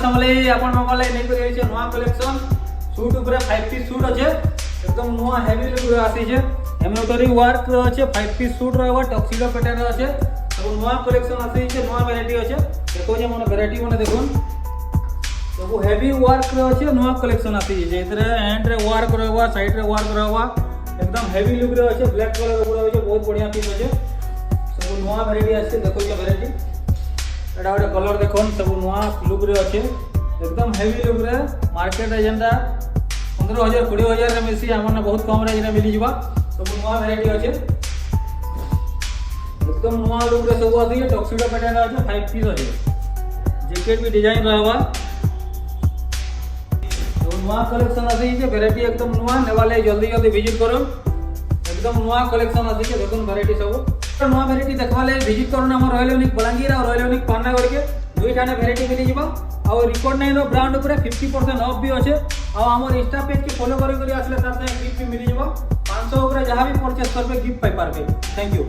समले आपण मंगले नै करि छै नवा कलेक्शन सूट ऊपर 5 पीस सूट अछि एकदम नवा हेवी लुक आसी छै एम्ब्रॉयडरी वर्क अछि 5 पीस सूट रहबा टक्सिडो पैटर्न अछि सब नवा कलेक्शन आसी छै नवा वैरायटी अछि देखो जे मन वैरायटी मन देखुन सब हेवी वर्क अछि नवा कलेक्शन आसी छै एथरे हैंड रे वर्क रहबा साइड रे वर्क रहबा एकदम हेवी लुक रे अछि ब्लैक कलर ऊपर अछि बहुत बढ़िया पीस अछि सब नवा वैरायटी अछि देखो जे वैरायटी एटा गोटे कलर देखन सब नुआ लुक रे अच्छे एकदम हेवी लुक रे मार्केट रे जेंदा 15,000 20,000 रे मिसी हमने बहुत कम रेंज रे मिली जबा सब नुआ वैरायटी अच्छे एकदम नुआ लुक रे सब आसी टक्सिडो पैटर्न अच्छे 5 पीस अच्छे जैकेट भी डिजाइन रहबा तो नुआ कलेक्शन आसी जे वैरायटी एकदम नुआ नेवाले जल्दी जल्दी विजिट करो एकदम नुआ कलेक्शन आसी जे देखुन वैरायटी सब नवा वैरायटी देखवाले विजिट करना हमर रॉयल यूनिक बलांगीर और रॉयल यूनिक पानागढ़ के दुई ठाने वैरायटी मिली जिबा और रिकॉर्ड नाइन ब्रांड ऊपर 50% ऑफ भी अच्छे और हमर इंस्टा पेज के फॉलो करी आसले तार गिफ्ट भी मिली जिबा 500 ऊपर जहां भी परचेस करबे गिफ्ट पाई पारबे थैंक यू।